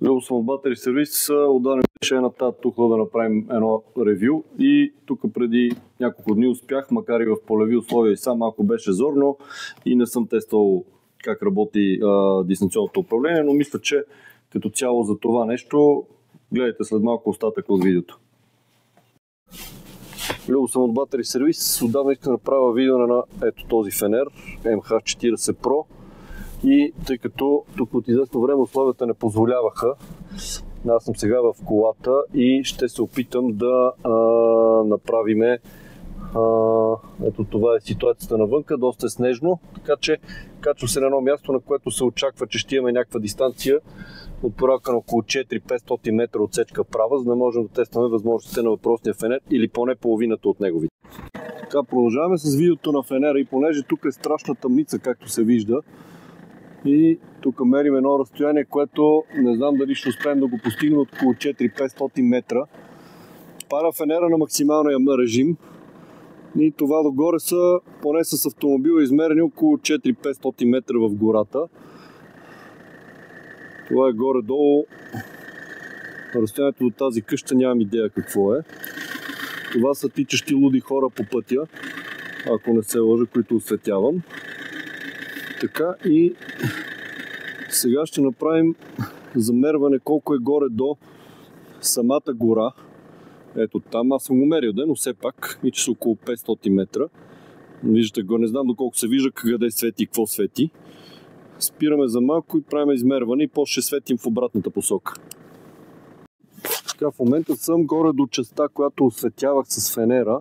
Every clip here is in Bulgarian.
Любо съм от Battery Service. Отдавна беше на тази тухла да направим едно ревю и тук преди няколко дни успях, макар и в полеви условия и сам малко беше зорно и не съм тествал как работи дистанционното управление, но мисля, че като цяло за това нещо гледайте след малко остатък от видеото. Любо съм от Battery Service. Отдавна искам да направя видео на ето този фенер MH40 Pro. И тъй като тук от известно време условията не позволяваха, аз съм сега в колата и ще се опитам да направиме. Ето това е ситуацията навънка, доста е снежно, така че качвам се на едно място, на което се очаква, че ще имаме някаква дистанция от порядка на около 400-500 метра отсечка права, за да можем да тестваме възможностите на въпросния фенер или поне половината от неговите. Така, продължаваме с видеото на фенера и понеже тук е страшна тъмница, както се вижда, и тук мерим едно разстояние, което не знам дали ще успеем да го постигнем от около 400-500 метра. Пара фенера на максималния режим и това догоре са, поне с автомобила, измерени около 400-500 метра в гората. Това е горе-долу разстоянието до тази къща, нямам идея какво е. Това са тичащи луди хора по пътя, ако не се лъжа, които осветявам. Така, и сега ще направим замерване колко е горе до самата гора. Ето там, аз съм го мерил, но все пак, и че са около 500 метра. Виждате го, не знам доколко се вижда, къде свети и какво свети. Спираме за малко и правим измерване и после ще светим в обратната посока. Така, в момента съм горе до частта, която осветявах с фенера.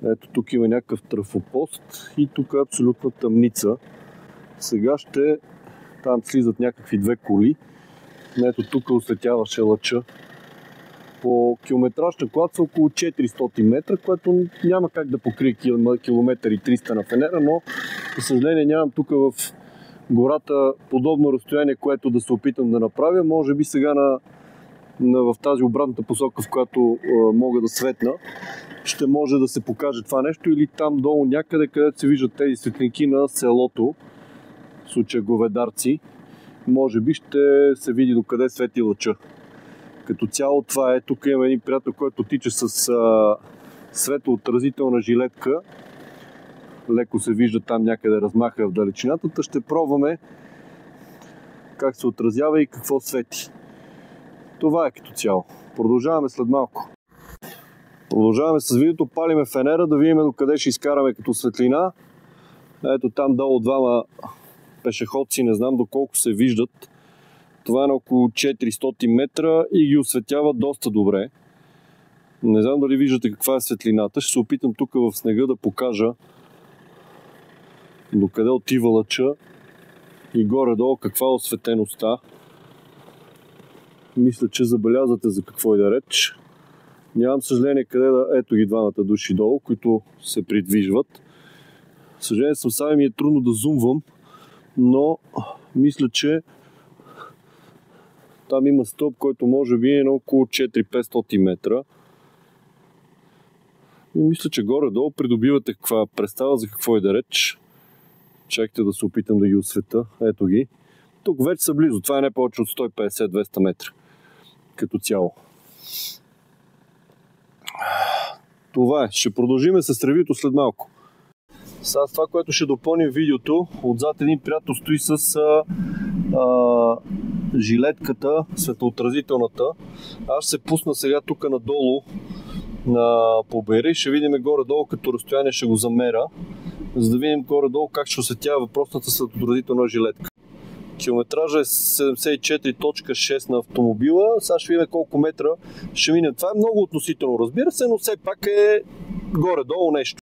Ето тук има някакъв трафопост и тук е абсолютна тъмница. Сега там слизат някакви две коли. Ето тук осветяваше лъча. По километраж на колата са около 400 метра, което няма как да покрие километър и 300 на фенера, но за съжаление нямам тук в гората подобно разстояние, което да се опитам да направя. Може би сега в тази обратната посока, в която мога да светна, ще може да се покаже това нещо, или там долу някъде, където се виждат тези светлинки на селото, в случая Говедарци, може би ще се види докъде свети лъча. Като цяло това е, тук има един приятел, който тича с светлоотразителна жилетка. Леко се вижда там някъде размаха в далечината. Ще пробваме как се отразява и какво свети. Това е като цяло. Продължаваме след малко. Продължаваме с видеото, палиме фенера да видим докъде ще изкараме като светлина. Ето там долу двама пешеходци, не знам доколко се виждат. Това е на около 400 метра и ги осветява доста добре. Не знам дали виждате каква е светлината. Ще се опитам тук в снега да покажа докъде отива лъча и горе-долу каква е осветеността. Мисля, че забелязвате за какво и да реч. Нямам съжаление къде да... Ето ги двамата души долу, които се придвижват. Съжаление сами ми е трудно да зумвам, но мисля, че там има стълб, който може би е на около 400-500 метра. И мисля, че горе-долу придобивате каква представа за какво и да реч. Чакайте да се опитам да ги освета. Ето ги. Тук вече са близо. Това е не повече от 150-200 метра. Като цяло. Това е. Ще продължим с ревюто след малко. Сега това, което ще допълним видеото, отзад един приятел стои с жилетката, светоотразителната. Аз ще се пусна сега тук надолу на побери и ще видим горе-долу като разстояние, ще го замеря, за да видим горе-долу как ще осветява въпросната светоотразителна жилетка. Километража е 74.6 на автомобила. Сега ще видим колко метра ще минем. Това е много относително, разбира се, но все пак е горе-долу нещо.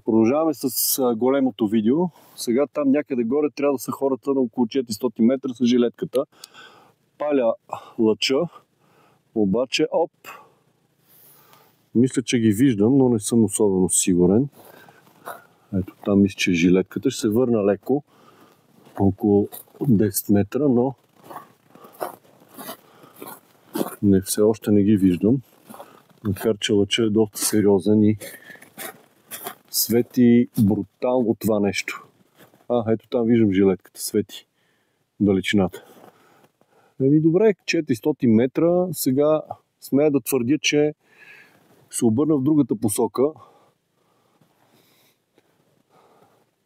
Продължаваме с големото видео. Сега там някъде горе трябва да са хората на около 400 метра с жилетката. Паля лъча, обаче мисля, че ги виждам, но не съм особено сигурен. Ето там мисля, че жилетката. Ще се върна леко, около 10 метра, но все още не ги виждам. Макар че лъча е доста сериозен и свети брутално това нещо. Ето там виждам жилетката, свети далечината. Добре, 400 метра. Сега смея да твърдя, че се обърна в другата посока.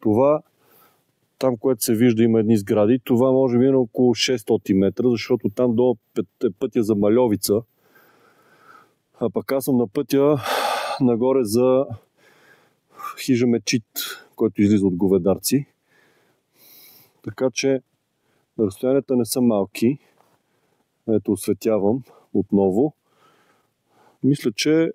Това, там, което се вижда, има едни сгради. Това може би е на около 600 метра, защото там долу е пътя за Мальовица. А пък аз съм на пътя нагоре за хижа Мечит, който излиза от Говедарци. Така че разстоянията не са малки. Ето, осветявам отново. Мисля, че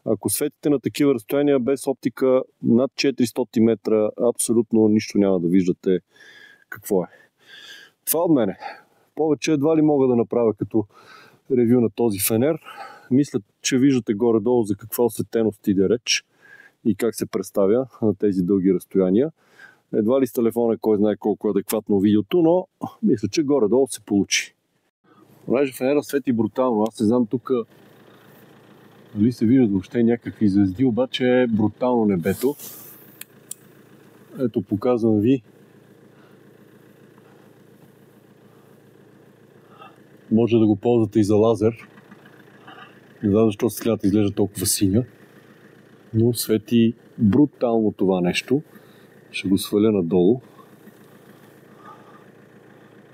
ако светите на такива разстояния без оптика над 400 метра, абсолютно нищо няма да виждате какво е. Това от мене. Повече едва ли мога да направя като ревю на този фенер. Мисля, че виждате горе-долу за каква осветеност иде реч и как се представя на тези дълги разстояния. Едва ли с телефона кой знае колко е адекватно видеото, но мисля, че горе-долу се получи. Понеже фенера свети брутално, аз не знам тук дали се виждат въобще някакви звезди, обаче е брутално небето. Ето, показвам ви. Може да го ползвате и за лазер. Не знам защо светлината изглежда толкова синя, но свети брутално това нещо. Ще го сваля надолу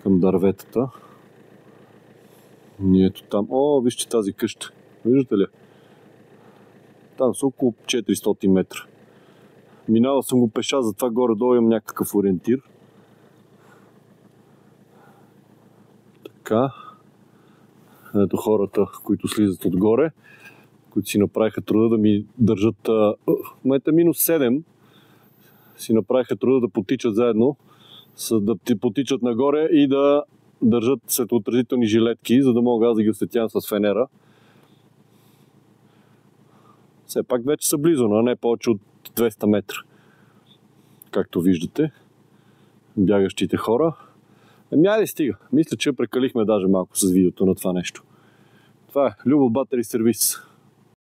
към дърветата. И ето там. О, вижте тази къща. Виждате ли? Там са около 400 метра. Минава съм го пеша, затова горе-долу имам някакъв ориентир. Така. Ето хората, които слизат отгоре, които си направиха труда да ми държат... В момента минус 7. Си направиха труда да потичат заедно, да потичат нагоре и да държат светоотразителни жилетки, за да мога аз да ги осветявам с фенера. Все пак вече са близо, но не повече от 200 метра. Както виждате, бягащите хора. Айде стига. Мисля, че прекалихме даже малко с видеото на това нещо. Това е Любо Батери сервис.